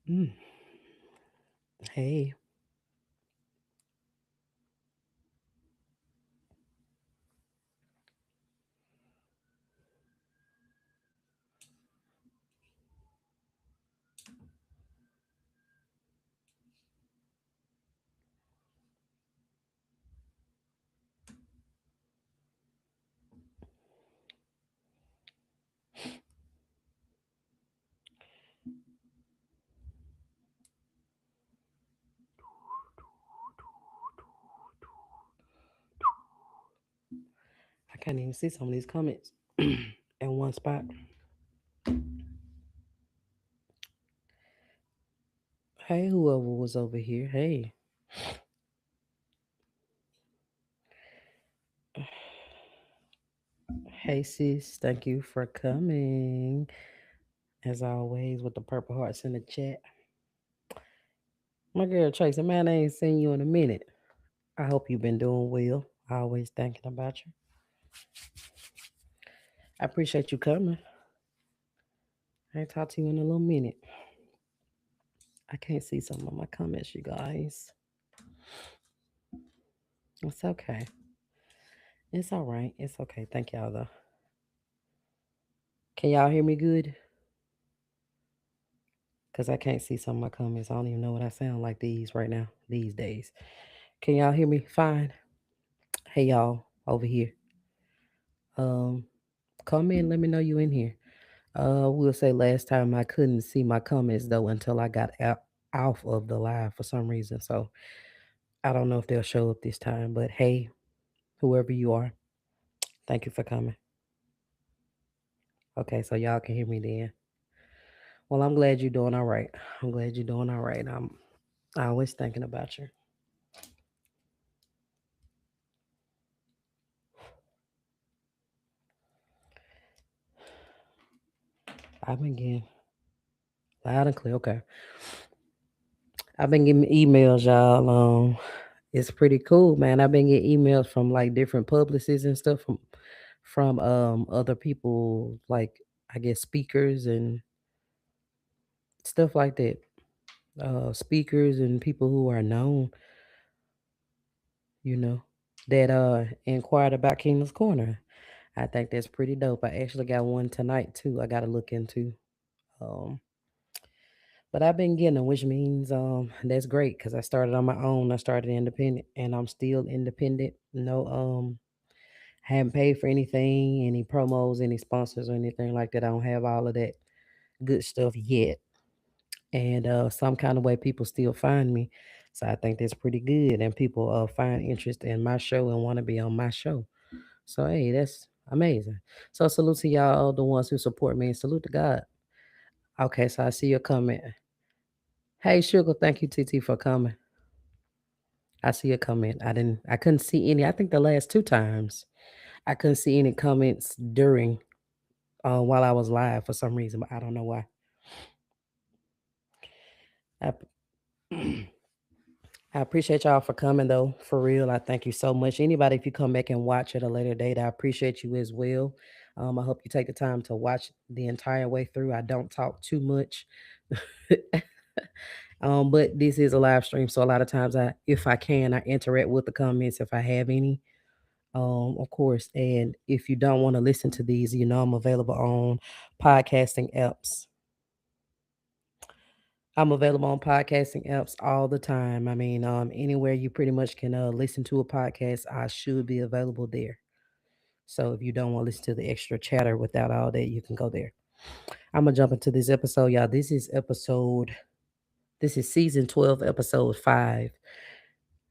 Mm. Hey, I can't even see some of these comments in one spot. Hey, whoever was over here. Hey, hey, sis. Thank you for coming. As always, with the purple hearts in the chat. My girl Tracy, man, I ain't seen you in a minute. I hope you've been doing well. Always thinking about you. I appreciate you coming. I ain't talked to you in a little minute. I can't see some of my comments, you guys. It's okay. It's all right. It's okay. Thank y'all, though. Can y'all hear me good? Because I can't see some of my comments. I don't even know what I sound like these right now, these days. Can y'all hear me fine? Hey, y'all, over here. Um, Come in, let me know you in here. We'll say last time I couldn't see my comments though until I got out off of the live for some reason. So I don't know if they'll show up this time. But hey, whoever you are, thank you for coming. Okay, so y'all can hear me then. Well, I'm glad you're doing all right. I'm glad you're doing all right. I'm always thinking about you. I've been getting loud and clear. Okay. I've been getting emails, y'all. It's pretty cool, man. I've been getting emails from like different publicists and stuff from other people, like I guess speakers and stuff like that. Speakers and people who are known, you know, that inquired about Keena's Corner. I think that's pretty dope. I actually got one tonight too. I got to look into. Um, but I've been getting them, which means that's great because I started on my own. I started independent, and I'm still independent. No haven't paid for anything, any promos, any sponsors or anything like that. I don't have all of that good stuff yet. And some kind of way people still find me. So I think that's pretty good. And people find interest in my show and want to be on my show. So hey, that's amazing. So salute to y'all, the ones who support me, and salute to God. Okay, so I see your comment. Hey Sugar, thank you TT for coming. I see your comment. I couldn't see any. I think the last two times I couldn't see any comments during while I was live for some reason, but I don't know why. I, I appreciate y'all for coming though, for real. I thank you so much. Anybody, if you come back and watch at a later date, I appreciate you as well. I hope you take the time to watch the entire way through. I don't talk too much, but this is a live stream, so a lot of times if I can, I interact with the comments if I have any. Of course, and if you don't want to listen to these, I'm available on podcasting apps. I'm available on podcasting apps all the time. I mean, anywhere you pretty much can listen to a podcast, I should be available there. So if you don't want to listen to the extra chatter without all that, you can go there. I'm gonna jump into this episode, y'all. This is season 12, episode 5.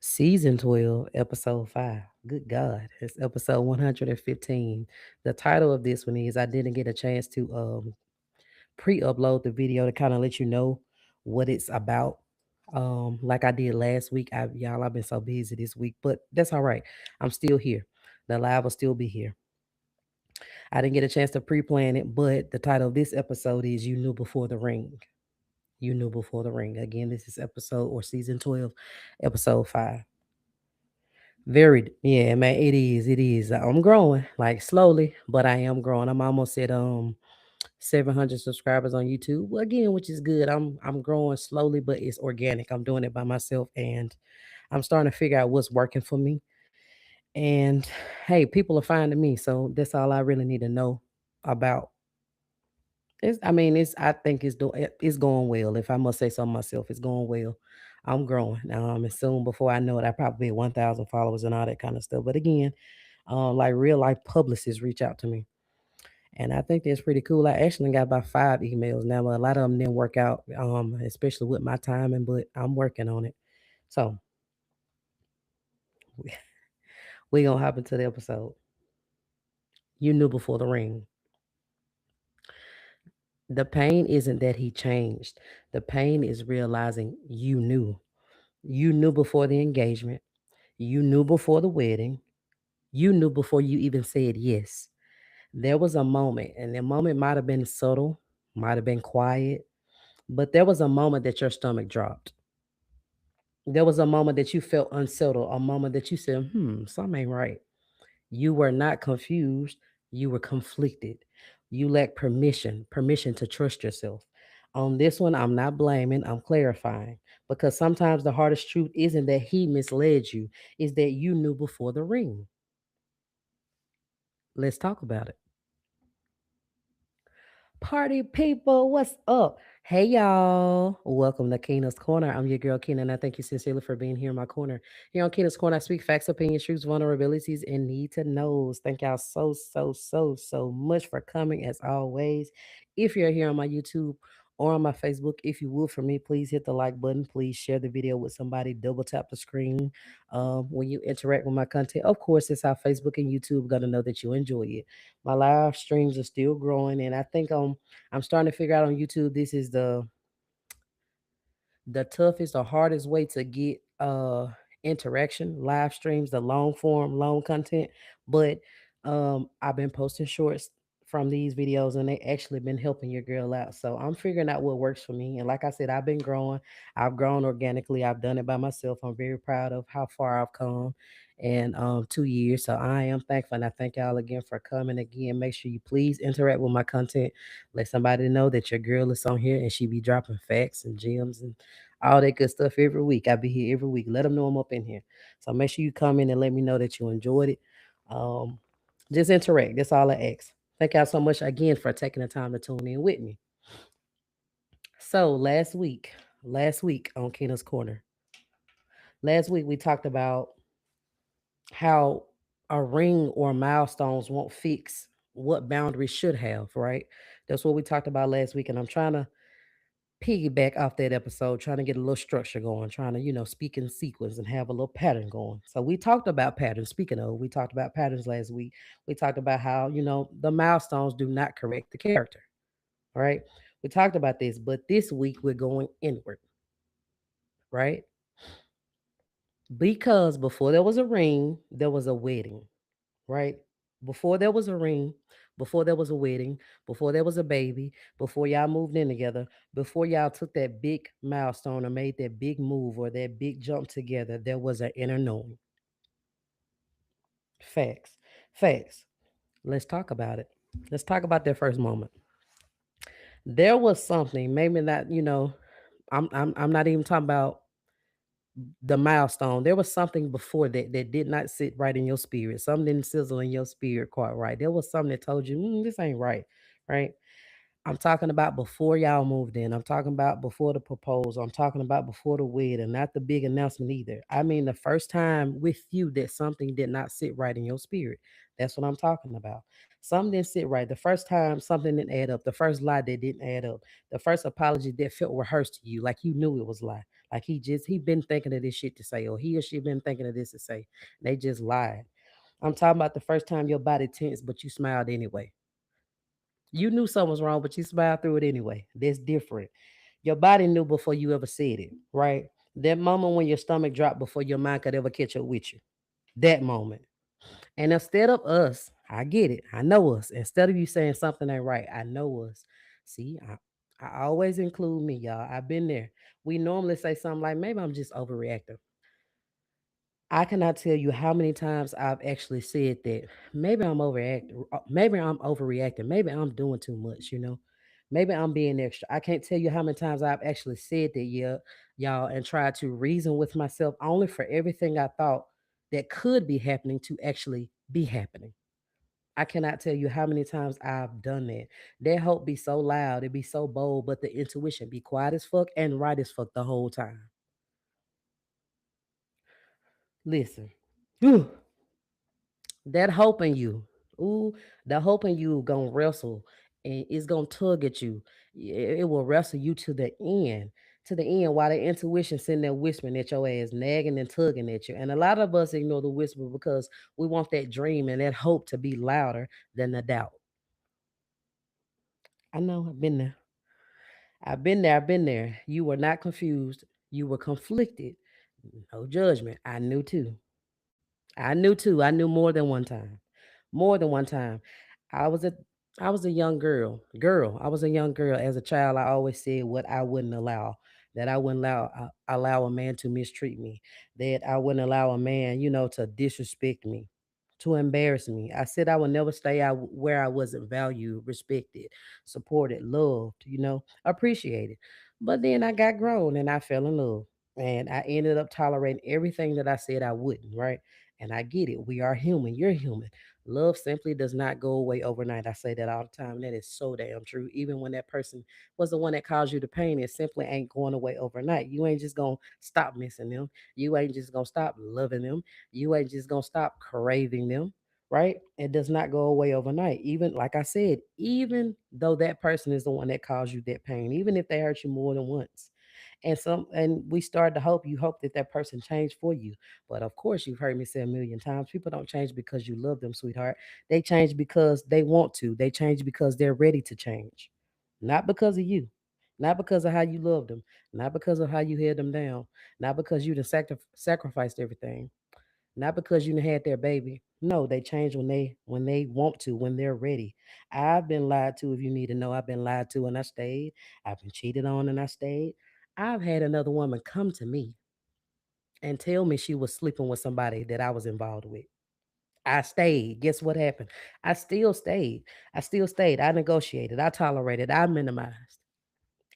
Season 12, episode 5. Good God, it's episode 115. The title of this one is I didn't get a chance to pre-upload the video to kind of let you know what it's about. Like I did last week. I've been so busy this week, but that's all right. I'm still here. The live will still be here. I didn't get a chance to pre-plan it, but the title of this episode is You Knew Before the Ring. You Knew Before the Ring. Again, this is episode or season 12, episode 5. Very, yeah, man, it is. It is. I'm growing like slowly, but I am growing. I'm almost at 700 subscribers on YouTube. Well, again, which is good. I'm growing slowly, but it's organic. I'm doing it by myself, and I'm starting to figure out what's working for me. And hey, people are finding me, so that's all I really need to know about. I think it's going well. If I must say so myself, it's going well. I'm growing. And soon before I know it, I probably be 1,000 followers and all that kind of stuff. But again, like real life publicists reach out to me. And I think that's pretty cool. I actually got about 5 emails now. A lot of them didn't work out, especially with my timing, but I'm working on it. So we gonna hop into the episode. You knew before the ring. The pain isn't that he changed. The pain is realizing you knew. You knew before the engagement. You knew before the wedding. You knew before you even said yes. There was a moment, and the moment might have been subtle, might have been quiet, but there was a moment that your stomach dropped. There was a moment that you felt unsettled, a moment that you said, something ain't right. You were not confused, you were conflicted. You lacked permission to trust yourself. On this one, I'm not blaming, I'm clarifying. Because sometimes the hardest truth isn't that he misled you, is that you knew before the ring. Let's talk about it. Party people, what's up? Hey y'all. Welcome to Keena's Corner. I'm your girl Keena, and I thank you sincerely for being here in my corner. Here on Keena's Corner, I speak facts, opinions, truths, vulnerabilities, and need to knows. Thank y'all so much for coming as always. If you're here on my YouTube or on my Facebook, if you will for me, please hit the like button. Please share the video with somebody. Double tap the screen when you interact with my content. Of course, it's how Facebook and YouTube gonna know that you enjoy it. My live streams are still growing, and I think I'm starting to figure out on YouTube this is the toughest or hardest way to get interaction, live streams, the long form, long content. But I've been posting shorts from these videos, and they actually been helping your girl out. So I'm figuring out what works for me. And like I said, I've been growing. I've grown organically. I've done it by myself. I'm very proud of how far I've come in 2 years. So I am thankful, and I thank y'all again for coming again. Make sure you please interact with my content. Let somebody know that your girl is on here, and she be dropping facts and gems and all that good stuff every week. I be here every week. Let them know I'm up in here. So make sure you come in and let me know that you enjoyed it. Um, just interact. That's all I ask. Thank y'all so much again for taking the time to tune in with me. So last week on Keena's Corner, last week we talked about how a ring or milestones won't fix what boundaries should have, right? That's what we talked about last week. And I'm trying to piggyback off that episode, trying to get a little structure going, trying to, speak in sequence and have a little pattern going. So we talked about patterns. Speaking of, we talked about patterns last week. We talked about how, the milestones do not correct the character. Right? We talked about this, but this week we're going inward, right? Because before there was a ring, there was a wedding, right? Before there was a ring, before there was a wedding, before there was a baby, before y'all moved in together, before y'all took that big milestone or made that big move or that big jump together, there was an inner knowing. Facts. Facts. Let's talk about it. Let's talk about that first moment. There was something, maybe not, I'm not even talking about the milestone. There was something before that that did not sit right in your spirit. Something didn't sizzle in your spirit quite right. There was something that told you, this ain't right. Right. I'm talking about before y'all moved in. I'm talking about before the proposal. I'm talking about before the wedding, not the big announcement either. I mean, the first time with you that something did not sit right in your spirit. That's what I'm talking about. Something didn't sit right. The first time something didn't add up. The first lie that didn't add up. The first apology that felt rehearsed to you, like you knew it was a lie. Like he been thinking of this shit to say, or he or she been thinking of this to say. They just lied. I'm talking about the first time your body tensed, but you smiled anyway. You knew something was wrong, but you smiled through it anyway. That's different. Your body knew before you ever said it, right? That moment when your stomach dropped before your mind could ever catch up with you. That moment. And instead of us, I get it. I know us. Instead of you saying something ain't right, I know us. See, I always include me, y'all. I've been there. We normally say something like, maybe I'm just overreacting. I cannot tell you how many times I've actually said that maybe I'm overreacting, maybe I'm doing too much, maybe I'm being extra. I can't tell you how many times I've actually said that, yeah, y'all, and tried to reason with myself only for everything I thought that could be happening to actually be happening. I cannot tell you how many times I've done that. That hope be so loud, it be so bold, but the intuition be quiet as fuck and right as fuck the whole time. Listen. That hope in you, ooh, the hope in you gonna wrestle and it's gonna tug at you. It will wrestle you to the end, while the intuition sitting there whispering at your ass, nagging and tugging at you. And a lot of us ignore the whisper because we want that dream and that hope to be louder than the doubt. I know I've been there. I've been there. I've been there. You were not confused. You were conflicted. No judgment. I knew too. I knew too. I knew more than one time. More than one time. I was a I was a young girl. I was a young girl. As a child, I always said what I wouldn't allow. That I wouldn't allow a man to mistreat me. That I wouldn't allow a man, to disrespect me, to embarrass me. I said I would never stay out where I wasn't valued, respected, supported, loved, appreciated. But then I got grown and I fell in love. And I ended up tolerating everything that I said I wouldn't, right? And I get it. We are human. You're human. Love simply does not go away overnight. I say that all the time. That is so damn true. Even when that person was the one that caused you the pain, it simply ain't going away overnight. You ain't just gonna stop missing them. You ain't just gonna stop loving them. You ain't just gonna stop craving them. Right? It does not go away overnight. Even like I said, even though that person is the one that caused you that pain, even if they hurt you more than once, and we started to hope, you hope that that person changed for you. But of course, you've heard me say a million times, people don't change because you love them, sweetheart. They change because they want to. They change because they're ready to change, not because of you, not because of how you loved them, not because of how you held them down, not because you done sacrificed everything, not because you done had their baby. No, they change when they want to, when they're ready. I've been lied to. If you need to know, I've been lied to and I stayed. I've been cheated on and I stayed. I've had another woman come to me and tell me she was sleeping with somebody that I was involved with. I stayed. Guess what happened? I still stayed. I still stayed. I negotiated. I tolerated. I minimized.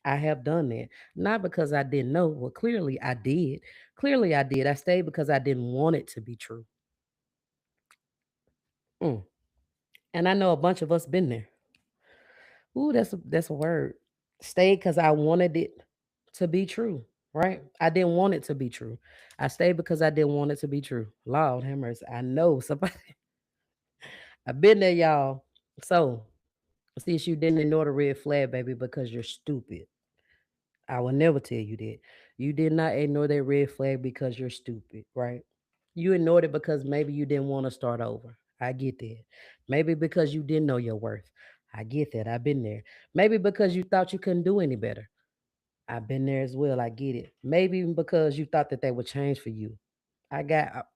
I have done that. Not because I didn't know. Well, clearly I did. Clearly I did. I stayed because I didn't want it to be true. Mm. And I know a bunch of us been there. Ooh, that's a word. Stayed because I wanted it to be true. Right? I didn't want it to be true. I stayed because I didn't want it to be true. Lord have mercy. I know somebody. I've been there, y'all. So, since you didn't ignore the red flag, baby, because you're stupid. I will never tell you that. You did not ignore that red flag because you're stupid, right? You ignored it because maybe you didn't want to start over. I get that. Maybe because you didn't know your worth. I get that. I've been there. Maybe because you thought you couldn't do any better. I've been there as well. I get it. Maybe even because you thought that they would change for you. I got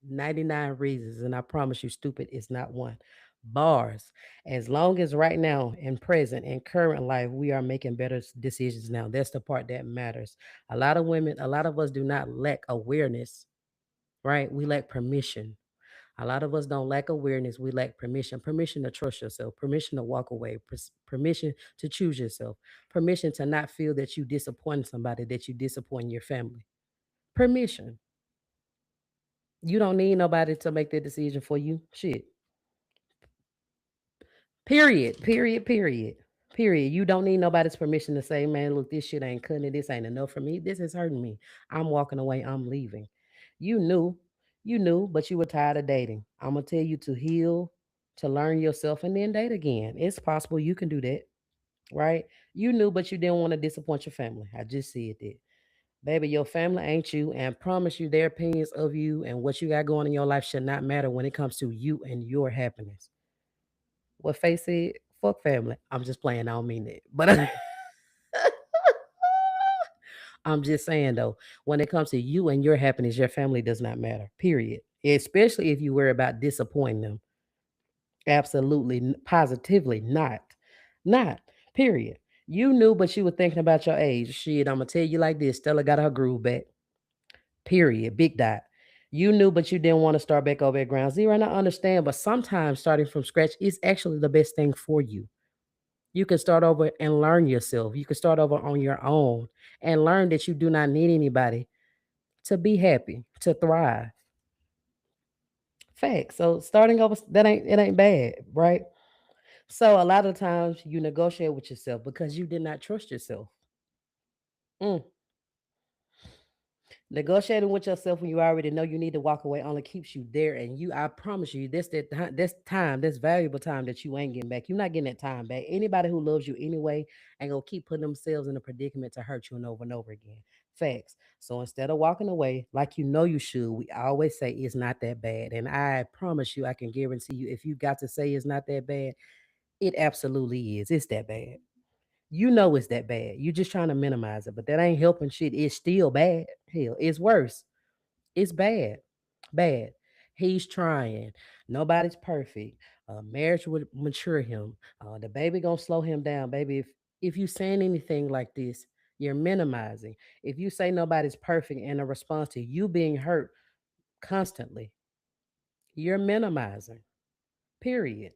99 reasons, and I promise you, stupid is not one. Bars. As long as right now, in present, in current life, we are making better decisions now. That's the part that matters. A lot of women, a lot of us do not lack awareness, right? We lack permission. A lot of us don't lack awareness. We lack permission. Permission to trust yourself. Permission to walk away. Permission to choose yourself. Permission to not feel that you disappoint somebody, that you disappoint your family. Permission. You don't need nobody to make that decision for you. Shit. Period. Period. Period. Period. You don't need nobody's permission to say, man, look, this shit ain't cutting it. This ain't enough for me. This is hurting me. I'm walking away. I'm leaving. You knew. You knew, but you were tired of dating. I'm going to tell you to heal, to learn yourself, and then date again. It's possible you can do that, right? You knew, but you didn't want to disappoint your family. I just said that. Baby, your family ain't you, and promise you their opinions of you and what you got going in your life should not matter when it comes to you and your happiness. What Face said, fuck family. I'm just playing, I don't mean that. But I'm just saying though, when it comes to you and your happiness, your family does not matter. Period. Especially if you worry about disappointing them. Absolutely, positively not. Not. Period. You knew, but you were thinking about your age. Shit, I'm gonna tell you like this. Stella got her groove back. Period. Big dot. You knew, but you didn't want to start back over at ground zero. And I understand, but sometimes starting from scratch is actually the best thing for you. You can start over and learn yourself. You can start over on your own and learn that you do not need anybody to be happy, to thrive. Facts. So starting over, that ain't it ain't bad, right? So a lot of times you negotiate with yourself because you did not trust yourself. Mm. Negotiating with yourself when you already know you need to walk away only keeps you there. And I promise you, this time, this valuable time that you ain't getting back. You're not getting that time back. Anybody who loves you anyway ain't gonna keep putting themselves in a predicament to hurt you and over again. Facts. So instead of walking away like you know you should, we always say it's not that bad. And I promise you, I can guarantee you, if you got to say it's not that bad, it absolutely is. It's that bad. You know it's that bad. You just trying to minimize it, but that ain't helping shit. It's still bad. Hell, it's worse. It's bad. Bad. He's trying. Nobody's perfect. Marriage would mature him. The baby gonna slow him down, baby. If you saying anything like this, you're minimizing. If you say nobody's perfect in a response to you being hurt constantly, you're minimizing. Period.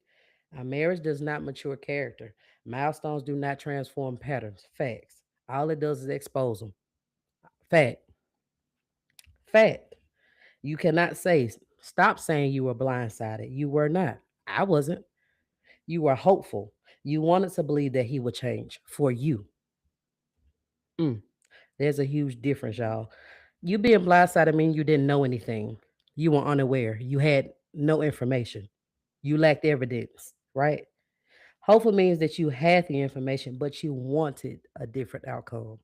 A marriage does not mature character. Milestones do not transform patterns. Facts. All it does is expose them. Fact. Fact. You cannot say, stop saying you were blindsided. You were not. I wasn't. You were hopeful. You wanted to believe that he would change for you. Mm, there's a huge difference, y'all. You being blindsided means you didn't know anything. You were unaware. You had no information. You lacked evidence, right? Hopeful means that you had the information, but you wanted a different outcome.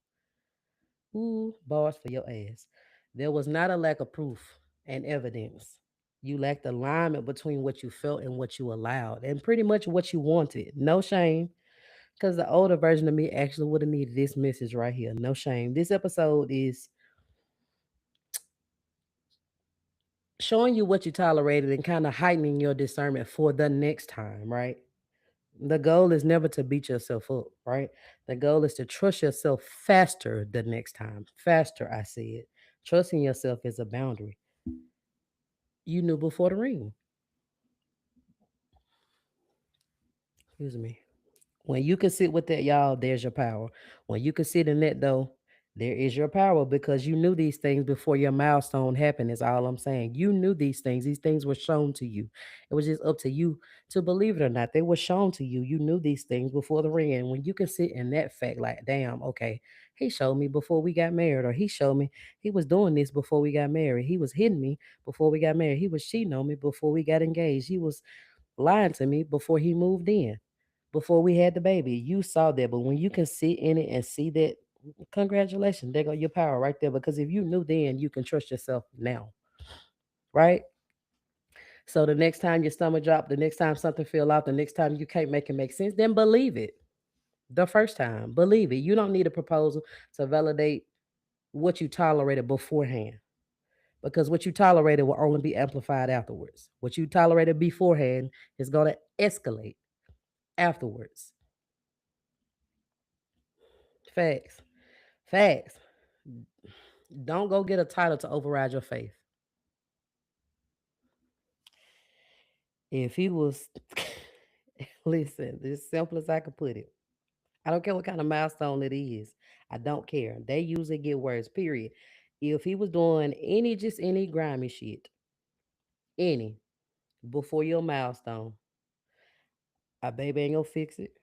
Ooh, bars for your ass. There was not a lack of proof and evidence. You lacked alignment between what you felt and what you allowed, and pretty much what you wanted. No shame, because the older version of me actually would have needed this message right here. No shame. This episode is showing you what you tolerated and kind of heightening your discernment for the next time, right? The goal is never to beat yourself up, right? The goal is to trust yourself faster the next time. Faster, I said. Trusting yourself is a boundary. You knew before the ring. Excuse me. When you can sit with that, y'all, there's your power. When you can sit in that, though, there is your power because you knew these things before your milestone happened, is all I'm saying. You knew these things. These things were shown to you. It was just up to you to believe it or not. They were shown to you. You knew these things before the ring. And when you can sit in that fact, like, damn, okay, he showed me before we got married, or he showed me he was doing this before we got married. He was hitting me before we got married. He was cheating on me before we got engaged. He was lying to me before he moved in, before we had the baby. You saw that, but when you can sit in it and see that, congratulations, there go your power right there. Because if you knew then, you can trust yourself now, right? So the next time your stomach drop, the next time something fell out, the next time you can't make it make sense, then believe it. The first time, believe it. You don't need a proposal to validate what you tolerated beforehand. Because what you tolerated will only be amplified afterwards. What you tolerated beforehand is going to escalate afterwards. Facts. Facts. Don't go get a title to override your faith. If he was, listen, as simple as I could put it. I don't care what kind of milestone it is. I don't care. They usually get worse, period. If he was doing any grimy shit, any, before your milestone, a baby ain't gonna fix it.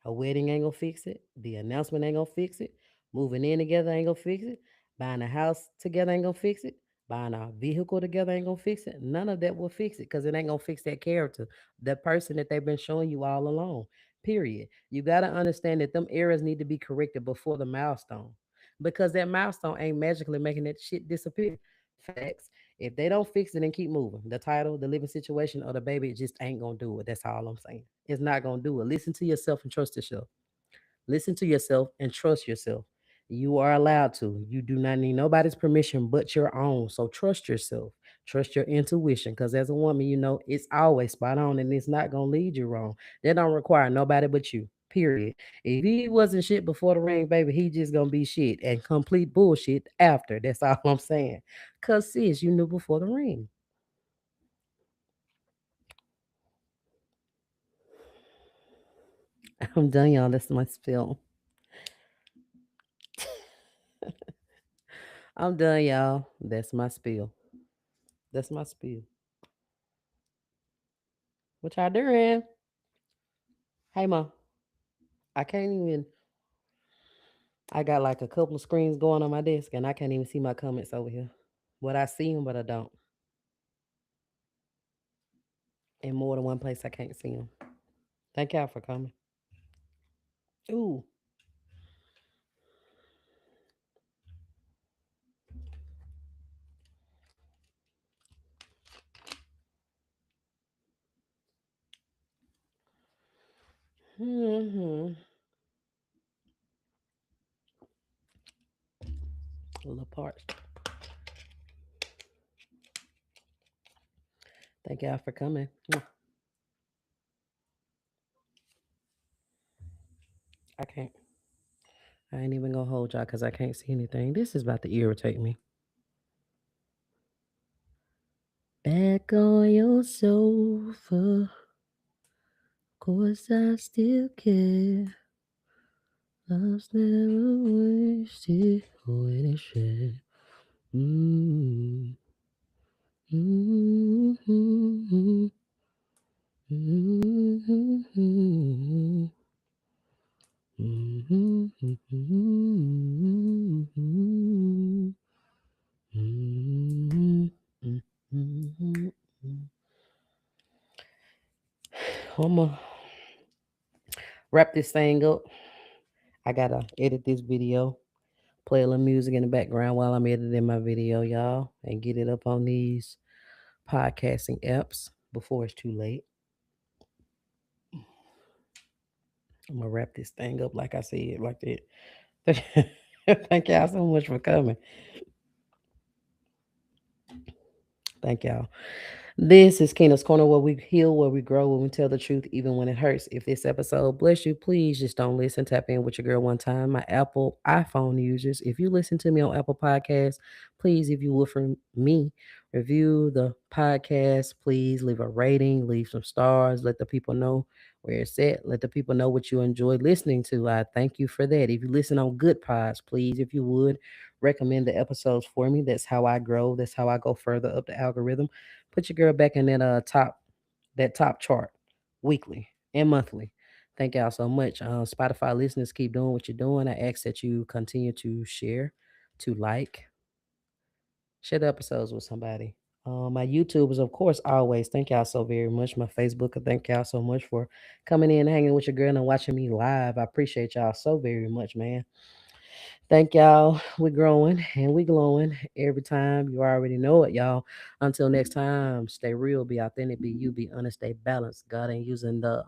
A wedding ain't gonna fix it. The announcement ain't gonna fix it. Moving in together ain't gonna fix it. Buying a house together ain't gonna fix it. Buying a vehicle together ain't gonna fix it. None of that will fix it because it ain't gonna fix that character, that person that they've been showing you all along. Period. You gotta understand that them errors need to be corrected before the milestone. Because that milestone ain't magically making that shit disappear. Facts. If they don't fix it and keep moving, the title, the living situation, or the baby, it just ain't gonna do it. That's all I'm saying. It's not gonna do it. Listen to yourself and trust yourself. Listen to yourself and trust yourself. You are allowed to. You do not need nobody's permission but your own. So trust yourself. Trust your intuition. Because as a woman, you know it's always spot on and it's not gonna lead you wrong. That don't require nobody but you. Period. If he wasn't shit before the ring, baby, he just gonna be shit and complete bullshit after. That's all I'm saying. Cause sis, you knew before the ring. I'm done, y'all. That's my spill. I'm done, y'all. That's my spill. That's my spill. What y'all doing? Hey, ma. I can't even. I got like a couple of screens going on my desk, and I can't even see my comments over here. But I see them, but I don't. In more than one place, I can't see them. Thank y'all for coming. Ooh. Mm-hmm. A little parts. Thank y'all for coming. I can't. I ain't even gonna hold y'all because I can't see anything. This is about to irritate me. Back on your sofa. Course I still care. Love's never wasted when it should. Mm-hmm. Mm-hmm. Mm-hmm. Mm-hmm. Mm-hmm. Mm-hmm. I'm gonna wrap this thing up. I gotta edit this video, play a little music in the background while I'm editing my video, y'all, and get it up on these podcasting apps before it's too late. I'm gonna wrap this thing up like I said, like that. Thank y'all so much for coming. Thank y'all. This is Keena's Corner, where we heal, where we grow, where we tell the truth, even when it hurts. If this episode bless you, please just don't listen. Tap in with your girl one time. My Apple iPhone users, if you listen to me on Apple Podcasts, please, if you would, for me, review the podcast. Please leave a rating, leave some stars, let the people know where it's at. Let the people know what you enjoy listening to. I thank you for that. If you listen on good pods, please, if you would, recommend the episodes for me. That's how I grow. That's how I go further up the algorithm. Put your girl back in that top chart weekly and monthly. Thank y'all so much. Spotify listeners, keep doing what you're doing. I ask that you continue to share, to like, share the episodes with somebody. My YouTubers, of course, always thank y'all so very much. My Facebook, thank y'all so much for coming in, hanging with your girl, and watching me live. I appreciate y'all so very much, man. Thank y'all. We're growing and we glowing every time. You already know it, y'all. Until next time, stay real, be authentic, be you, be honest, stay balanced. God ain't using the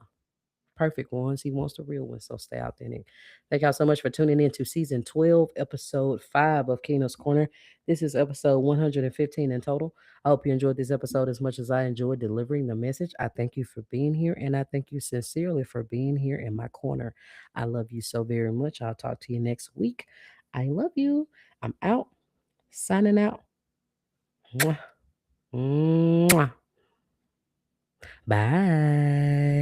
perfect ones. He wants the real ones. So stay authentic. Thank y'all so much for tuning in to season 12, episode 5 of Keena's Corner. This is episode 115 in total. I hope you enjoyed this episode as much as I enjoyed delivering the message. I thank you for being here, and I thank you sincerely for being here in my corner. I love you so very much. I'll talk to you next week. I love you. I'm out. Signing out. Mwah. Mwah. Bye.